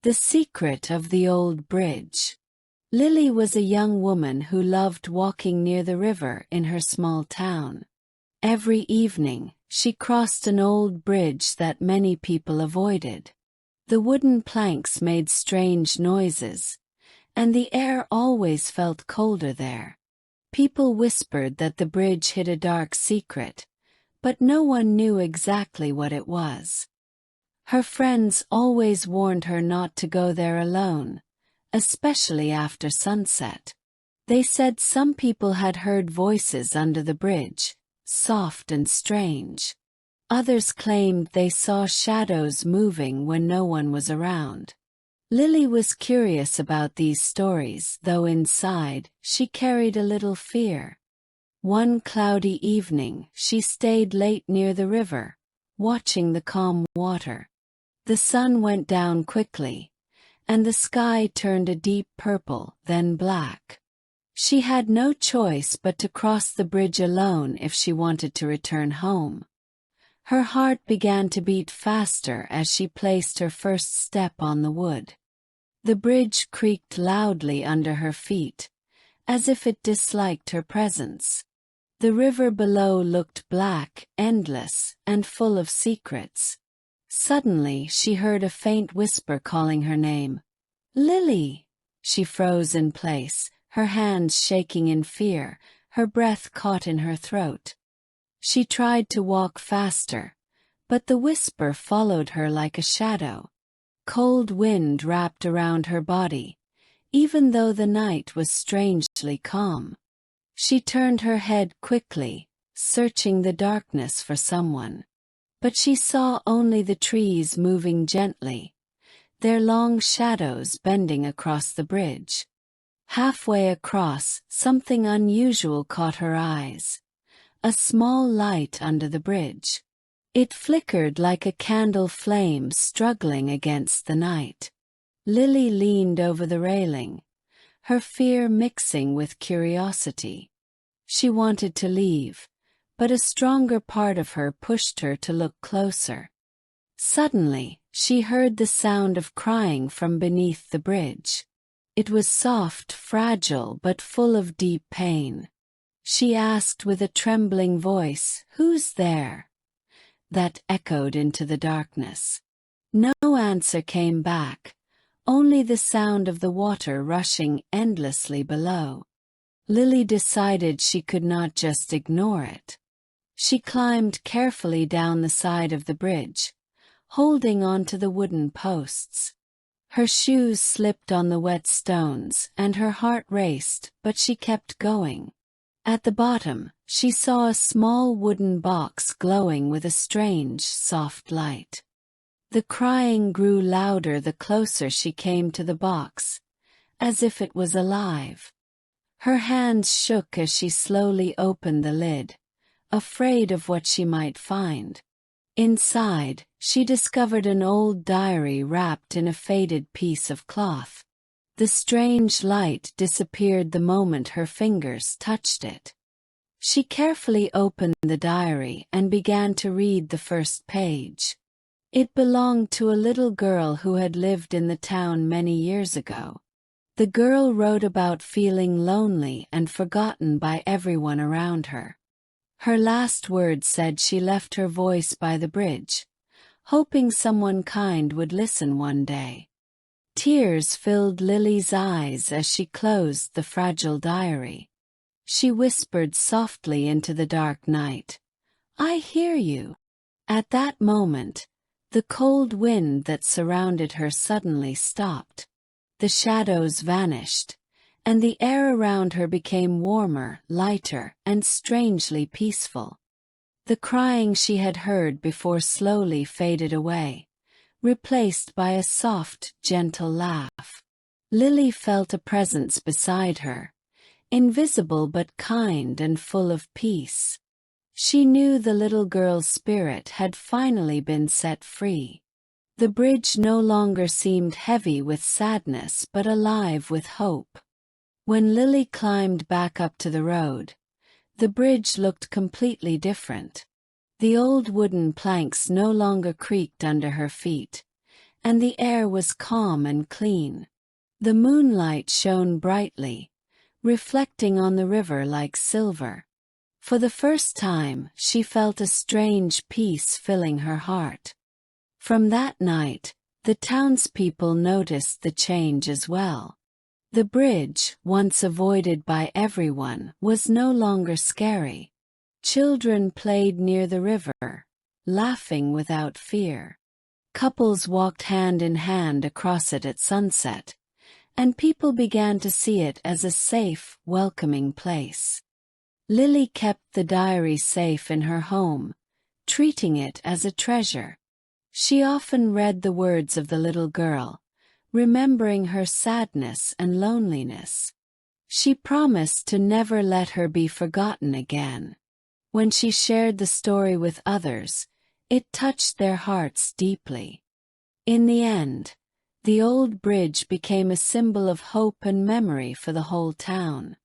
The secret of the old bridge. Lily was a young woman who loved walking near the river in her small town. Every evening, she crossed an old bridge that many people avoided. The wooden planks made strange noises, and the air always felt colder there. People whispered that the bridge hid a dark secret, but no one knew exactly what it was. Her friends always warned her not to go there alone, especially after sunset. They said some people had heard voices under the bridge, soft and strange. Others claimed they saw shadows moving when no one was around. Lily was curious about these stories, though inside, she carried a little fear. One cloudy evening, she stayed late near the river, watching the calm water. The sun went down quickly, and the sky turned a deep purple, then black. She had no choice but to cross the bridge alone if she wanted to return home. Her heart began to beat faster as she placed her first step on the wood. The bridge creaked loudly under her feet, as if it disliked her presence. The river below looked black, endless, and full of secrets. Suddenly she heard a faint whisper calling her name. "Lily!" She froze in place, her hands shaking in fear, her breath caught in her throat. She tried to walk faster, but the whisper followed her like a shadow. Cold wind wrapped around her body, even though the night was strangely calm. She turned her head quickly, searching the darkness for someone. But she saw only the trees moving gently, their long shadows bending across the bridge. Halfway across, something unusual caught her eyes. A small light under the bridge. It flickered like a candle flame struggling against the night. Lily leaned over the railing, her fear mixing with curiosity. She wanted to leave, but a stronger part of her pushed her to look closer. Suddenly, she heard the sound of crying from beneath the bridge. It was soft, fragile, but full of deep pain. She asked with a trembling voice, "Who's there?" That echoed into the darkness. No answer came back, only the sound of the water rushing endlessly below. Lily decided she could not just ignore it. She climbed carefully down the side of the bridge, holding onto the wooden posts. Her shoes slipped on the wet stones, and her heart raced, but she kept going. At the bottom, she saw a small wooden box glowing with a strange, soft light. The crying grew louder the closer she came to the box, as if it was alive. Her hands shook as she slowly opened the lid, afraid of what she might find. Inside, she discovered an old diary wrapped in a faded piece of cloth. The strange light disappeared the moment her fingers touched it. She carefully opened the diary and began to read the first page. It belonged to a little girl who had lived in the town many years ago. The girl wrote about feeling lonely and forgotten by everyone around her. Her last words said she left her voice by the bridge, hoping someone kind would listen one day. Tears filled Lily's eyes as she closed the fragile diary. She whispered softly into the dark night, "I hear you." At that moment, the cold wind that surrounded her suddenly stopped. The shadows vanished, and the air around her became warmer, lighter, and strangely peaceful. The crying she had heard before slowly faded away, replaced by a soft, gentle laugh. Lily felt a presence beside her, invisible but kind and full of peace. She knew the little girl's spirit had finally been set free. The bridge no longer seemed heavy with sadness but alive with hope. When Lily climbed back up to the road, the bridge looked completely different. The old wooden planks no longer creaked under her feet, and the air was calm and clean. The moonlight shone brightly, reflecting on the river like silver. For the first time, she felt a strange peace filling her heart. From that night, the townspeople noticed the change as well. The bridge, once avoided by everyone, was no longer scary. Children played near the river, laughing without fear. Couples walked hand in hand across it at sunset, and people began to see it as a safe, welcoming place. Lily kept the diary safe in her home, treating it as a treasure. She often read the words of the little girl, remembering her sadness and loneliness. She promised to never let her be forgotten again. When she shared the story with others, it touched their hearts deeply. In the end, the old bridge became a symbol of hope and memory for the whole town.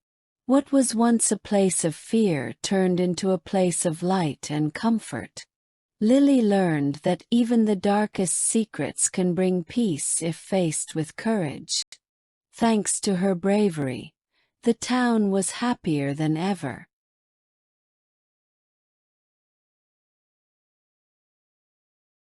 What was once a place of fear turned into a place of light and comfort. Lily learned that even the darkest secrets can bring peace if faced with courage. Thanks to her bravery, the town was happier than ever.